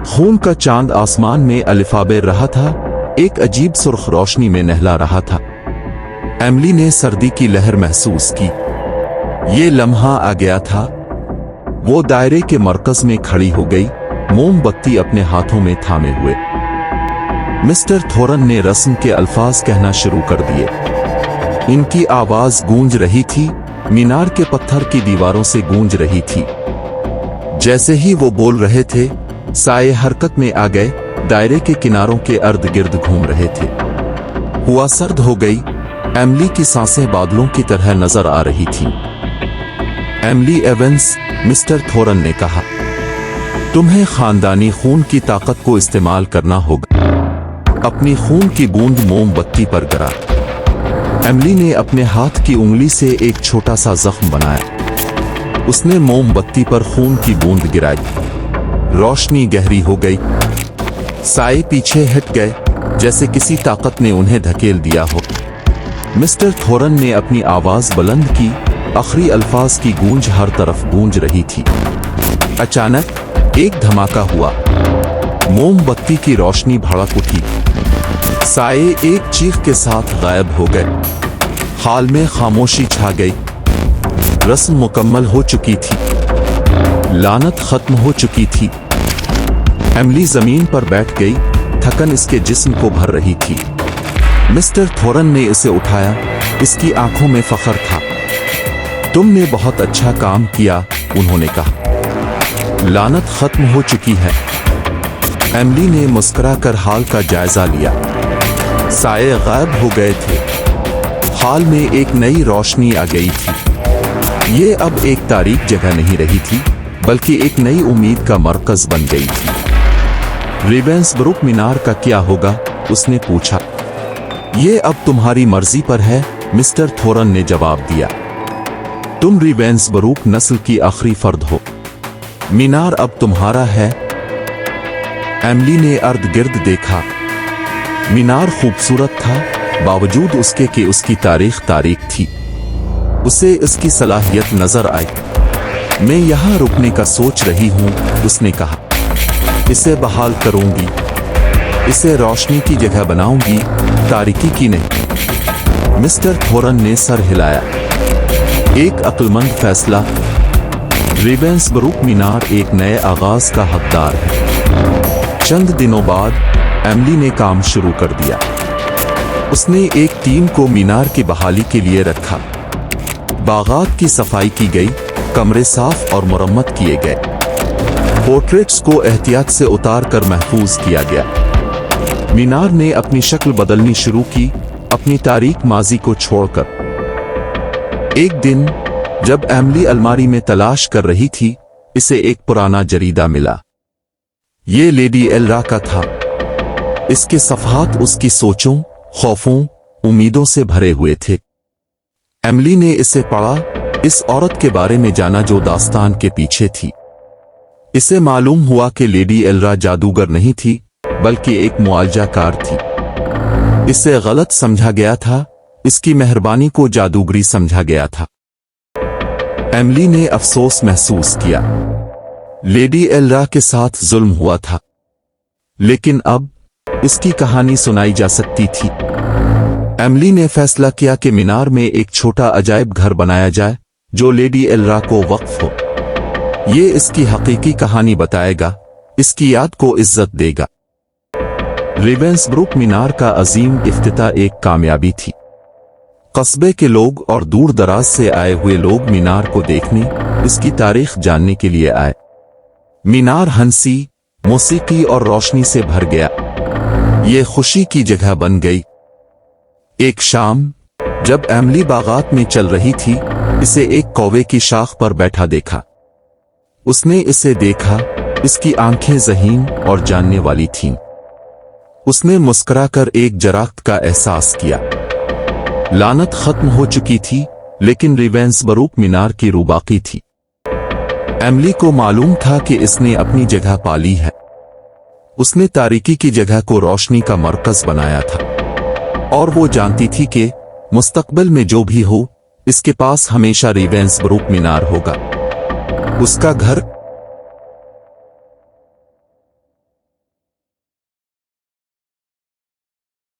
खून का चांद आसमान में अलिफाबे रहा था, एक अजीब सुर्ख रोशनी में नहला रहा था। एमिली ने सर्दी की लहर महसूस की। ये लम्हा आ गया था। वो दायरे के मरकज में खड़ी हो गई, मोमबत्ती अपने हाथों में थामे हुए। मिस्टर थोरन ने रस्म के अल्फाज कहना शुरू कर दिए। इनकी आवाज गूंज रही थी, मीनार के पत्थर की दीवारों से गूंज रही थी। जैसे ही वो बोल रहे थे, साए हरकत में आ गए, दायरे के किनारों के अर्द गिर्द घूम रहे थे। हुआ सर्द हो गई। एमिली की सांसें बादलों की तरह नजर आ रही थीं। एमिली एवंस, मिस्टर थोरन ने कहा, तुम्हें खानदानी खून की ताकत को इस्तेमाल करना होगा। अपनी खून की बूंद मोमबत्ती पर गिरा। एमिली ने अपने हाथ की उंगली से एक छोटा सा जख्म बनाया। उसने मोमबत्ती पर खून की बूंद गिराई। रोशनी गहरी हो गई। साए पीछे हट गए, जैसे किसी ताकत ने उन्हें धकेल दिया हो। मिस्टर थोरन ने अपनी आवाज बुलंद की। आखिरी अल्फाज की गूंज हर तरफ गूंज रही थी। अचानक एक धमाका हुआ। मोमबत्ती की रोशनी भड़क उठी। साए एक चीख के साथ गायब हो गए। हाल में खामोशी छा गई। रस्म मुकम्मल हो चुकी थी। लानत खत्म हो चुकी थी। एमिली जमीन पर बैठ गई। थकन इसके जिस्म को भर रही थी। मिस्टर थोरन ने इसे उठाया। इसकी आंखों में फख्र था। तुमने बहुत अच्छा काम किया, उन्होंने कहा। लानत खत्म हो चुकी है। एमिली ने मुस्कुराकर हाल का जायजा लिया। साए गायब हो गए थे। हाल में एक नई रोशनी आ गई थी। ये अब एक तारीक जगह नहीं रही थी, बल्कि एक नई उम्मीद का मरकज बन गई थी। रीवेंसब्रुक मीनार का क्या होगा, उसने पूछा। ये अब तुम्हारी मर्जी पर है, मिस्टर थोरन ने जवाब दिया। तुम रीवेंसब्रुक नस्ल की आखिरी फर्द हो। मीनार अब तुम्हारा है। एमिली ने अर्द गिर्द देखा। मीनार खूबसूरत था, बावजूद उसके कि उसकी तारीख थी। उसे इसकी सलाहियत नजर आई। मैं यहां रुकने का सोच रही हूं, उसने कहा। इसे बहाल करूंगी। इसे रोशनी की जगह बनाऊंगी, तारीकी की नहीं। मिस्टर थोरन ने सर हिलाया। एक अक्लमंद फैसला। रीवेंसब्रुक मीनार एक नए आगाज का हकदार है। चंद दिनों बाद एमिली ने काम शुरू कर दिया। उसने एक टीम को मीनार की बहाली के लिए रखा। बागात की सफाई की गई, कमरे साफ और मुरम्मत किए गए। पोर्ट्रेट्स को एहतियात से उतार कर महफूज किया गया। मीनार ने अपनी शक्ल बदलनी शुरू की, अपनी तारीख माजी को छोड़कर। एक दिन जब एमिली अलमारी में तलाश कर रही थी, इसे एक पुराना जरीदा मिला। ये लेडी एलरा का था। इसके सफ़हात उसकी सोचों, खौफों, उम्मीदों से भरे हुए थे। एमिली ने इसे पढ़ा, इस औरत के बारे में जाना जो दास्तान के पीछे थी। इसे मालूम हुआ कि लेडी एलरा जादूगर नहीं थी, बल्कि एक मुआलजाकार थी। इसे गलत समझा गया था। इसकी मेहरबानी को जादूगरी समझा गया था। एमिली ने अफसोस महसूस किया। लेडी एलरा के साथ जुल्म हुआ था, लेकिन अब इसकी कहानी सुनाई जा सकती थी। एमिली ने फैसला किया कि मीनार में एक छोटा अजायब घर बनाया जाए, जो लेडी एलरा को वक्फ हो। ये इसकी हकीकी कहानी बताएगा, इसकी याद को इज्जत देगा। रीवेंसब्रुक मीनार का अजीम इफ्तिताह एक कामयाबी थी। कस्बे के लोग और दूर दराज से आए हुए लोग मीनार को देखने, इसकी तारीख जानने के लिए आए। मीनार हंसी, मौसीकी और रोशनी से भर गया। ये खुशी की जगह बन गई। एक शाम जब एमिली बागात में चल रही थी, इसे एक कौवे की शाख पर बैठा देखा। उसने इसे देखा। इसकी आंखें ज़हीन और जानने वाली थीं। उसने मुस्कुराकर एक जराख्त का एहसास किया। लानत खत्म हो चुकी थी, लेकिन रीवेंसब्रुक मीनार की रूह बाकी थी। एमिली को मालूम था कि इसने अपनी जगह पाली है। उसने तारीकी की जगह को रोशनी का मरकज बनाया था, और वो जानती थी कि मुस्तकबिल में जो भी हो, इसके पास हमेशा रीवेंसब्रुक मीनार होगा। उसका घर